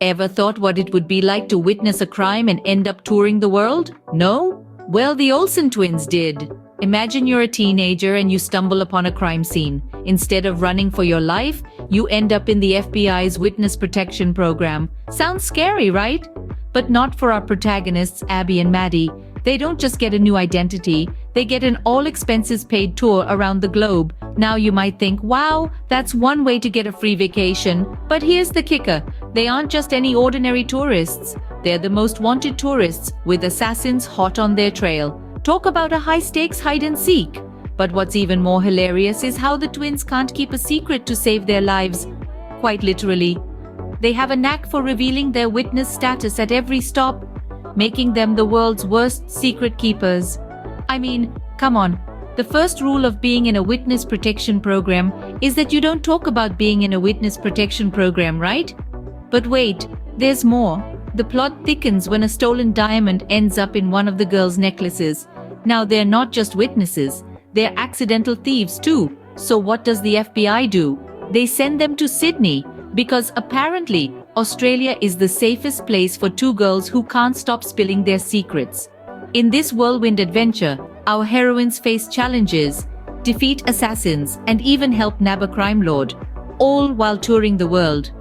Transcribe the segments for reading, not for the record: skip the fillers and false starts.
Ever thought what it would be like to witness a crime and end up touring the world? No? Well, the Olsen twins did. Imagine you're a teenager and you stumble upon a crime scene. Instead of running for your life, you end up in the FBI's witness protection program. Sounds scary, right? But not for our protagonists, Abby and Maddie. They don't just get a new identity, they get an all-expenses-paid tour around the globe. Now you might think, wow, that's one way to get a free vacation. But here's the kicker. They aren't just any ordinary tourists. They're the most wanted tourists, with assassins hot on their trail. Talk about a high-stakes hide-and-seek. But what's even more hilarious is how the twins can't keep a secret to save their lives. Quite literally. They have a knack for revealing their witness status at every stop, making them the world's worst secret keepers. I mean, come on. The first rule of being in a witness protection program is that you don't talk about being in a witness protection program, right? But wait, there's more. The plot thickens when a stolen diamond ends up in one of the girls' necklaces. Now they're not just witnesses, they're accidental thieves too. So what does the FBI do? They send them to Sydney, because apparently Australia is the safest place for two girls who can't stop spilling their secrets. In this whirlwind adventure, our heroines face challenges, defeat assassins, and even help nab a crime lord, all while touring the world.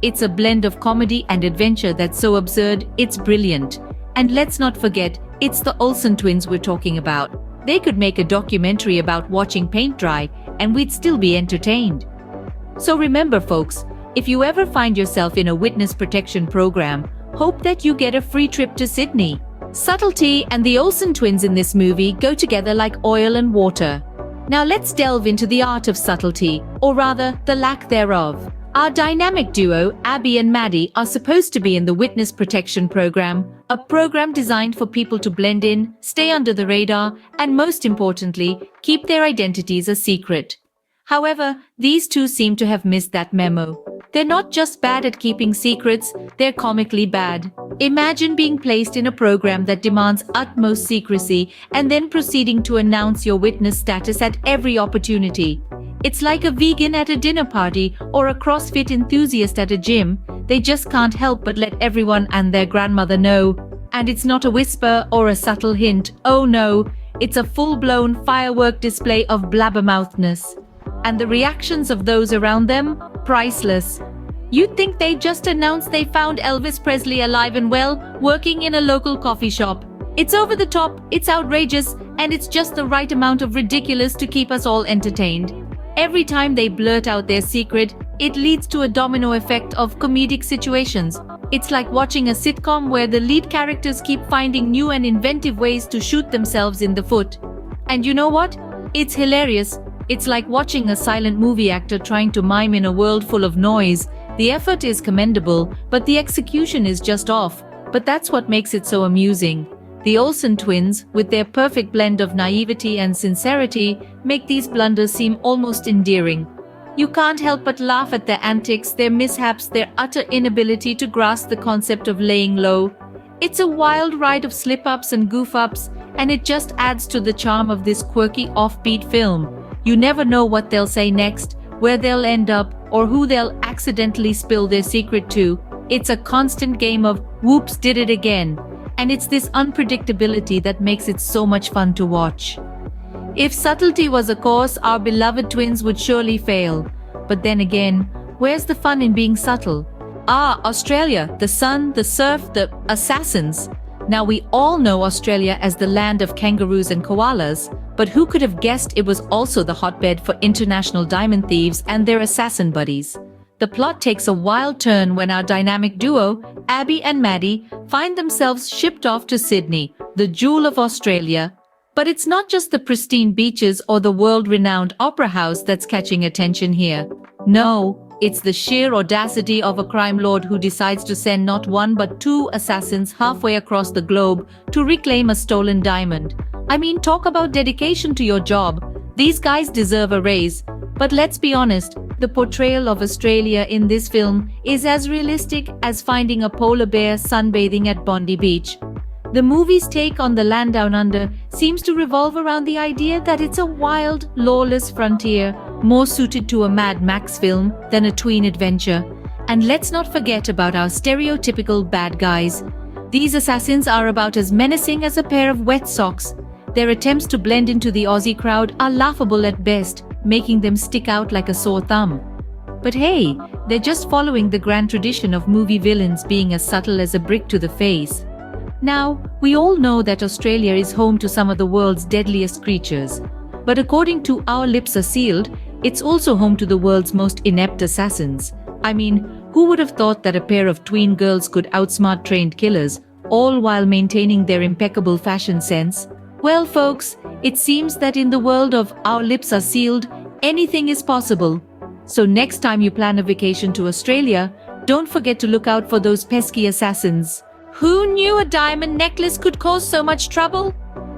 It's a blend of comedy and adventure that's so absurd, it's brilliant. And let's not forget, it's the Olsen twins we're talking about. They could make a documentary about watching paint dry, and we'd still be entertained. So remember, folks, if you ever find yourself in a witness protection program, hope that you get a free trip to Sydney. Subtlety and the Olsen twins in this movie go together like oil and water. Now let's delve into the art of subtlety, or rather, the lack thereof. Our dynamic duo, Abby and Maddie, are supposed to be in the witness protection program, a program designed for people to blend in, stay under the radar, and most importantly, keep their identities a secret. However, these two seem to have missed that memo. They're not just bad at keeping secrets, they're comically bad. Imagine being placed in a program that demands utmost secrecy and then proceeding to announce your witness status at every opportunity. It's like a vegan at a dinner party or a CrossFit enthusiast at a gym. They just can't help but let everyone and their grandmother know. And it's not a whisper or a subtle hint. Oh no, it's a full-blown firework display of blabbermouthness. And the reactions of those around them? Priceless. You'd think they just announced they found Elvis Presley alive and well, working in a local coffee shop. It's over the top, it's outrageous, and it's just the right amount of ridiculous to keep us all entertained. Every time they blurt out their secret, it leads to a domino effect of comedic situations. It's like watching a sitcom where the lead characters keep finding new and inventive ways to shoot themselves in the foot. And you know what? It's hilarious. It's like watching a silent movie actor trying to mime in a world full of noise. The effort is commendable, but the execution is just off. But that's what makes it so amusing. The Olsen twins, with their perfect blend of naivety and sincerity, make these blunders seem almost endearing. You can't help but laugh at their antics, their mishaps, their utter inability to grasp the concept of laying low. It's a wild ride of slip-ups and goof-ups, and it just adds to the charm of this quirky, offbeat film. You never know what they'll say next, where they'll end up, or who they'll accidentally spill their secret to. It's a constant game of whoops, did it again. And it's this unpredictability that makes it so much fun to watch. If subtlety was a course, our beloved twins would surely fail. But then again, where's the fun in being subtle? Australia, the sun, the surf, the assassins. Now we all know Australia as the land of kangaroos and koalas, but who could have guessed it was also the hotbed for international diamond thieves and their assassin buddies? The plot takes a wild turn when our dynamic duo, Abby and Maddie, find themselves shipped off to Sydney, the jewel of Australia. But it's not just the pristine beaches or the world-renowned opera house that's catching attention here. No, it's the sheer audacity of a crime lord who decides to send not one but two assassins halfway across the globe to reclaim a stolen diamond. I mean, talk about dedication to your job. These guys deserve a raise. But let's be honest, the portrayal of Australia in this film is as realistic as finding a polar bear sunbathing at Bondi Beach. The movie's take on the land down under seems to revolve around the idea that it's a wild, lawless frontier, more suited to a Mad Max film than a tween adventure. And let's not forget about our stereotypical bad guys. These assassins are about as menacing as a pair of wet socks. Their attempts to blend into the Aussie crowd are laughable at best, making them stick out like a sore thumb. But hey, they're just following the grand tradition of movie villains being as subtle as a brick to the face. Now, we all know that Australia is home to some of the world's deadliest creatures. But according to Our Lips Are Sealed, it's also home to the world's most inept assassins. I mean, who would have thought that a pair of tween girls could outsmart trained killers, all while maintaining their impeccable fashion sense? Well, folks, it seems that in the world of Our Lips Are Sealed, anything is possible. So next time you plan a vacation to Australia, don't forget to look out for those pesky assassins. Who knew a diamond necklace could cause so much trouble?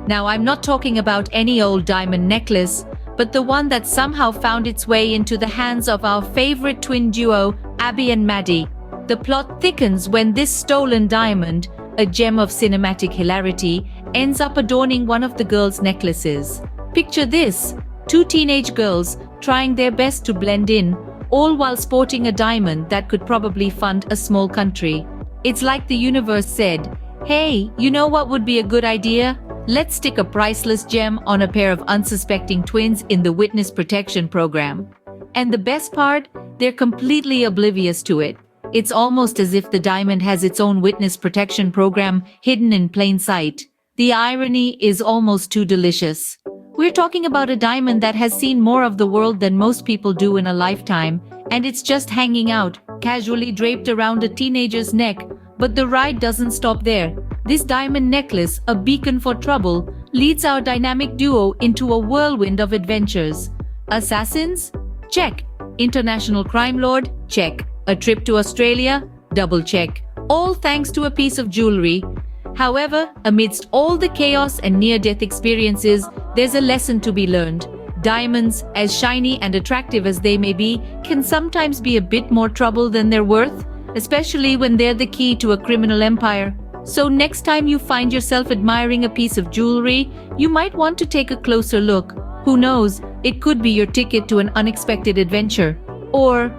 Now, I'm not talking about any old diamond necklace, but the one that somehow found its way into the hands of our favorite twin duo, Abby and Maddie. The plot thickens when this stolen diamond, a gem of cinematic hilarity, ends up adorning one of the girls' necklaces. Picture this: two teenage girls trying their best to blend in, all while sporting a diamond that could probably fund a small country. It's like the universe said, "Hey, you know what would be a good idea? Let's stick a priceless gem on a pair of unsuspecting twins in the witness protection program." And the best part, they're completely oblivious to it. It's almost as if the diamond has its own witness protection program hidden in plain sight. The irony is almost too delicious. We're talking about a diamond that has seen more of the world than most people do in a lifetime, and it's just hanging out, casually draped around a teenager's neck. But the ride doesn't stop there. This diamond necklace, a beacon for trouble, leads our dynamic duo into a whirlwind of adventures. Assassins? Check. International crime lord? Check. A trip to Australia? Double check. All thanks to a piece of jewelry. However, amidst all the chaos and near-death experiences, there's a lesson to be learned. Diamonds, as shiny and attractive as they may be, can sometimes be a bit more trouble than they're worth, especially when they're the key to a criminal empire. So next time you find yourself admiring a piece of jewelry, you might want to take a closer look. Who knows, it could be your ticket to an unexpected adventure. Or,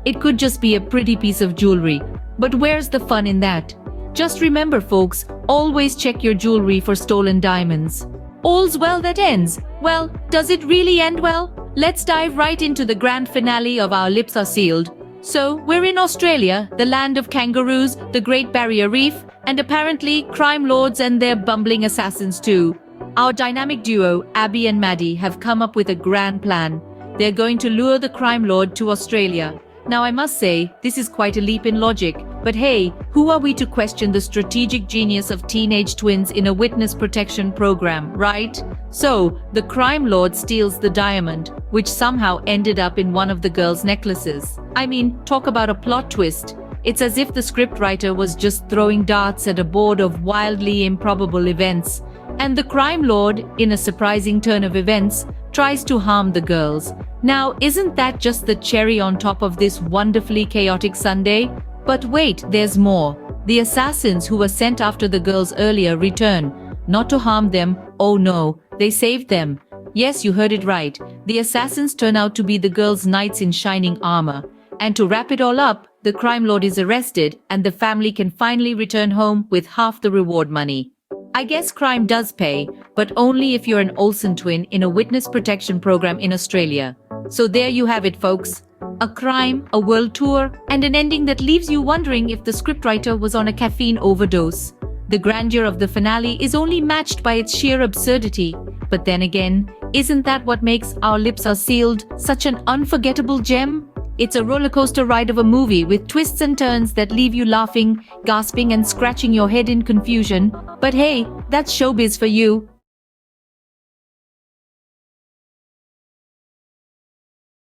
it could just be a pretty piece of jewelry. But where's the fun in that? Just remember, folks, always check your jewelry for stolen diamonds. All's well that ends. Well, does it really end well? Let's dive right into the grand finale of Our Lips Are Sealed. So, we're in Australia, the land of kangaroos, the Great Barrier Reef, and apparently crime lords and their bumbling assassins too. Our dynamic duo, Abby and Maddie, have come up with a grand plan. They're going to lure the crime lord to Australia. Now, I must say, this is quite a leap in logic, but hey, who are we to question the strategic genius of teenage twins in a witness protection program, right? So, the crime lord steals the diamond, which somehow ended up in one of the girls' necklaces. I mean, talk about a plot twist. It's as if the scriptwriter was just throwing darts at a board of wildly improbable events. And the crime lord, in a surprising turn of events, tries to harm the girls. Now, isn't that just the cherry on top of this wonderfully chaotic Sunday? But wait, there's more. The assassins who were sent after the girls earlier return. Not to harm them, oh no, they saved them. Yes, you heard it right. The assassins turn out to be the girls' knights in shining armor. And to wrap it all up, the crime lord is arrested and the family can finally return home with half the reward money. I guess crime does pay, but only if you're an Olsen twin in a witness protection program in Australia. So there you have it, folks. A crime, a world tour, and an ending that leaves you wondering if the scriptwriter was on a caffeine overdose. The grandeur of the finale is only matched by its sheer absurdity. But then again, isn't that what makes Our Lips Are Sealed such an unforgettable gem? It's a rollercoaster ride of a movie with twists and turns that leave you laughing, gasping, and scratching your head in confusion. But hey, that's showbiz for you.